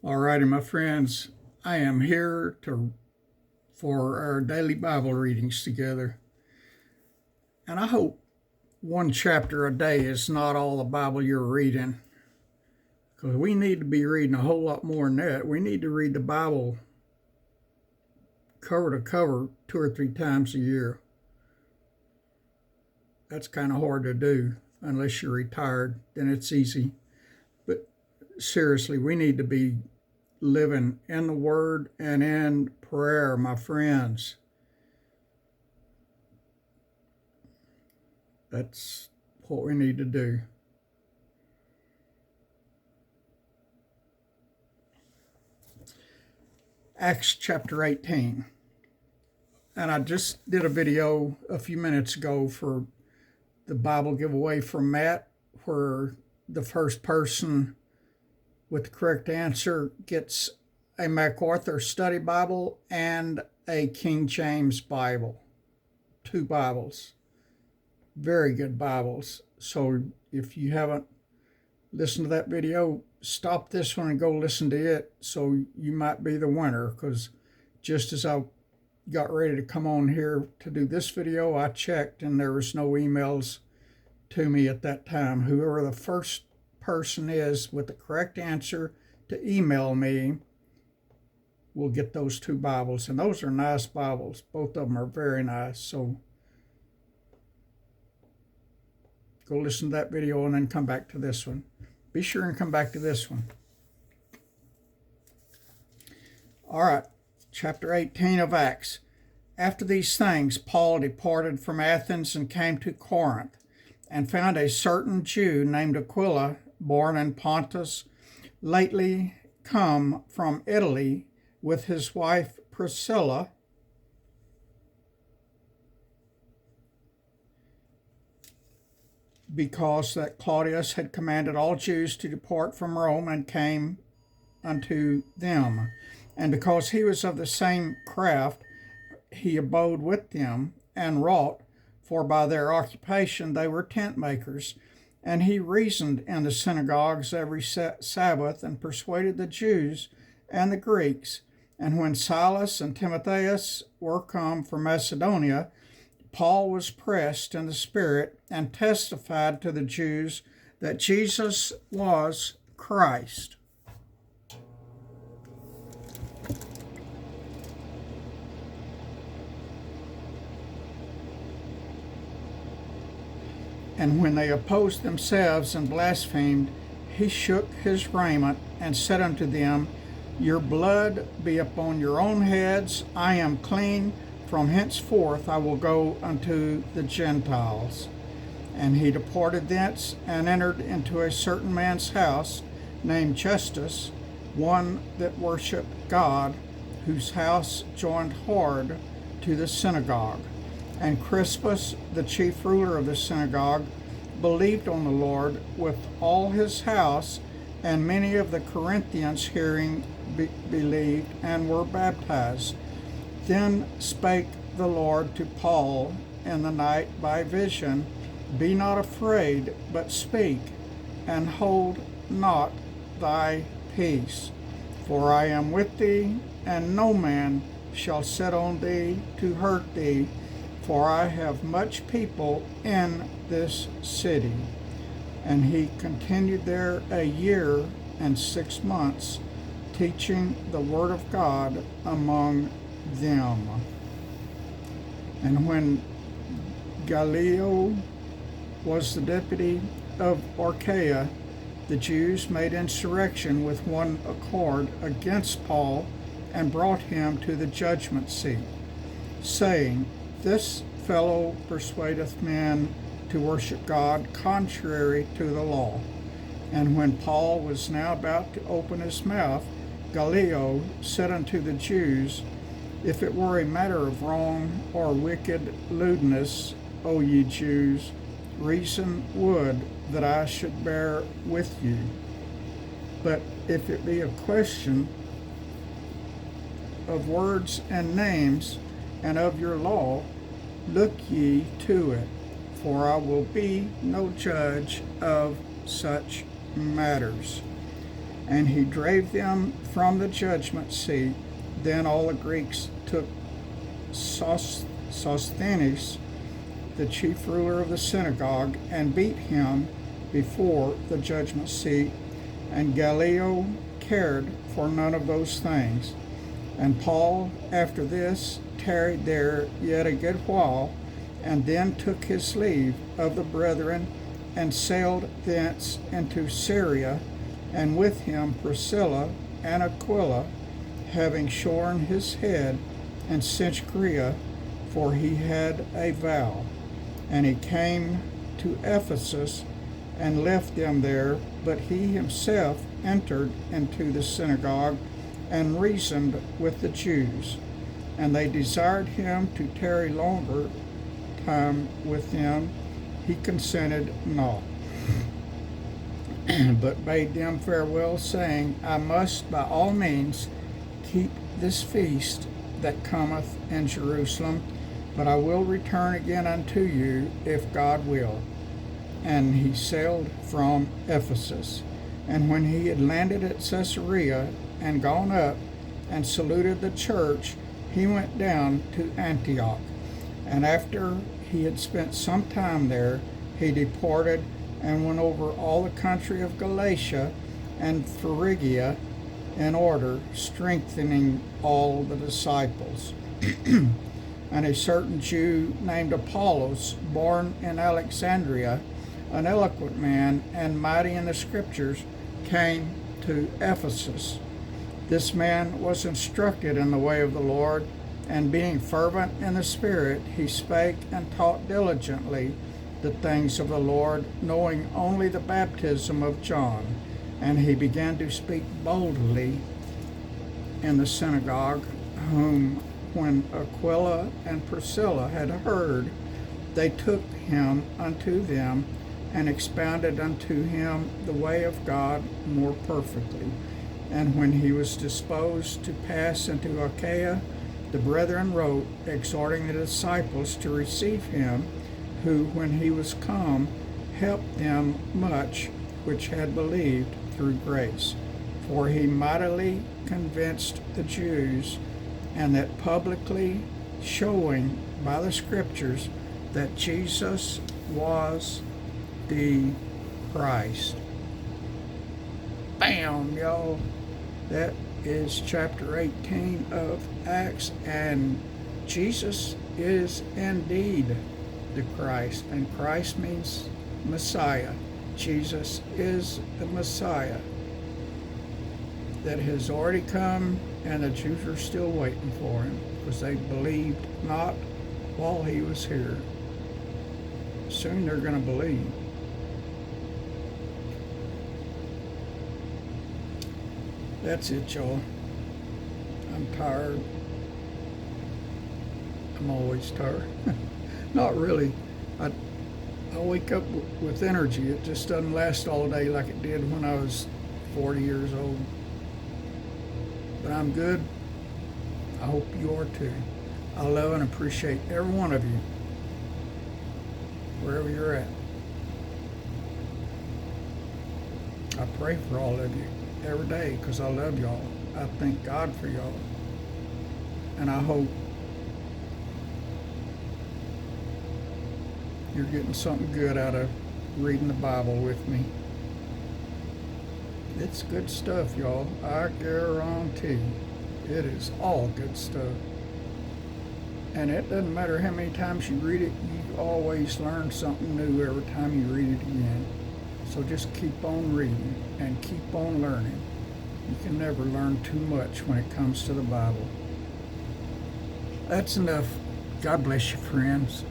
Alrighty, my friends, I am here for our daily Bible readings together. And I hope one chapter a day is not all the Bible you're reading, because we need to be reading a whole lot more than that. We need to read the Bible cover to cover 2 or 3 times a year. That's kind of hard to do unless you're retired, then it's easy. But seriously, we need to be living in the Word and in prayer, my friends. That's what we need to do. Acts chapter 18. And I just did a video a few minutes ago for the Bible giveaway from Matt, where the first person with the correct answer gets a MacArthur Study Bible and a King James Bible. 2 Bibles. Very good Bibles. So if you haven't listened to that video, stop this one and go listen to it, so you might be the winner. Because just as I got ready to come on here to do this video, I checked and there was no emails to me at that time. Whoever the first person is with the correct answer to email me will get those 2 Bibles. And those are nice Bibles. Both of them are very nice. So go listen to that video and then come back to this one. Be sure and come back to this one. All right, chapter 18 of Acts. After these things, Paul departed from Athens and came to Corinth, and found a certain Jew named Aquila, born in Pontus, lately come from Italy, with his wife Priscilla, because that Claudius had commanded all Jews to depart from Rome, and came unto them. And because he was of the same craft, he abode with them and wrought, for by their occupation they were tent makers. And he reasoned in the synagogues every Sabbath, and persuaded the Jews and the Greeks. And when Silas and Timotheus were come from Macedonia, Paul was pressed in the Spirit, and testified to the Jews that Jesus was Christ. And when they opposed themselves and blasphemed, he shook his raiment, and said unto them, Your blood be upon your own heads. I am clean. From henceforth I will go unto the Gentiles. And he departed thence, and entered into a certain man's house, named Justus, one that worshipped God, whose house joined hard to the synagogue. And Crispus, the chief ruler of the synagogue, believed on the Lord with all his house, and many of the Corinthians hearing believed and were baptized. Then spake the Lord to Paul in the night by vision, Be not afraid, but speak, and hold not thy peace. For I am with thee, and no man shall set on thee to hurt thee, for I have much people in this city. And he continued there a year and 6 months, teaching the word of God among them. And when Gallio was the deputy of Achaia, the Jews made insurrection with one accord against Paul, and brought him to the judgment seat, saying, This fellow persuadeth men to worship God contrary to the law. And when Paul was now about to open his mouth, Gallio said unto the Jews, If it were a matter of wrong or wicked lewdness, O ye Jews, reason would that I should bear with you. But if it be a question of words and names, and of your law, look ye to it, for I will be no judge of such matters. and he drave them from the judgment seat. Then all the Greeks took Sosthenes, the chief ruler of the synagogue, and beat him before the judgment seat, and Gallio cared for none of those things. And Paul, after this, tarried there yet a good while, and then took his leave of the brethren, and sailed thence into Syria, and with him Priscilla and Aquila, having shorn his head in Cenchrea, for he had a vow. And he came to Ephesus, and left them there, but he himself entered into the synagogue, and reasoned with the Jews. And they desired him to tarry longer time with them. He consented not, but bade them farewell, saying, I must by all means keep this feast that cometh in Jerusalem, but I will return again unto you, if God will. And he sailed from Ephesus. And when he had landed at Caesarea, and gone up, and saluted the church, he went down to Antioch. And after he had spent some time there, he departed, and went over all the country of Galatia and Phrygia in order, strengthening all the disciples. And a certain Jew named Apollos, born in Alexandria, an eloquent man and mighty in the Scriptures, came to Ephesus. This man was instructed in the way of the Lord, and being fervent in the Spirit, he spake and taught diligently the things of the Lord, knowing only the baptism of John. And he began to speak boldly in the synagogue, whom when Aquila and Priscilla had heard, they took him unto them, and expounded unto him the way of God more perfectly. And when he was disposed to pass into Achaia, the brethren wrote, exhorting the disciples to receive him, who, when he was come, helped them much which had believed through grace. For he mightily convinced the Jews, and that publicly showing by the Scriptures that Jesus was the Christ. Bam, y'all. That is chapter 18 of Acts, and Jesus is indeed the Christ, and Christ means Messiah. Jesus is the Messiah that has already come, and the Jews are still waiting for him because they believed not while he was here. Soon they're going to believe. That's it, y'all. I'm tired. I'm always tired. Not really. I wake up with energy. It just doesn't last all day like it did when I was 40 years old. But I'm good. I hope you are too. I love and appreciate every one of you, wherever you're at. I pray for all of you every day because I love y'all. I thank God for y'all. And I hope you're getting something good out of reading the Bible with me. It's good stuff, y'all. I guarantee it is all good stuff. And it doesn't matter how many times you read it, you always learn something new every time you read it again. So just keep on reading and keep on learning. You can never learn too much when it comes to the Bible. That's enough. God bless you, friends.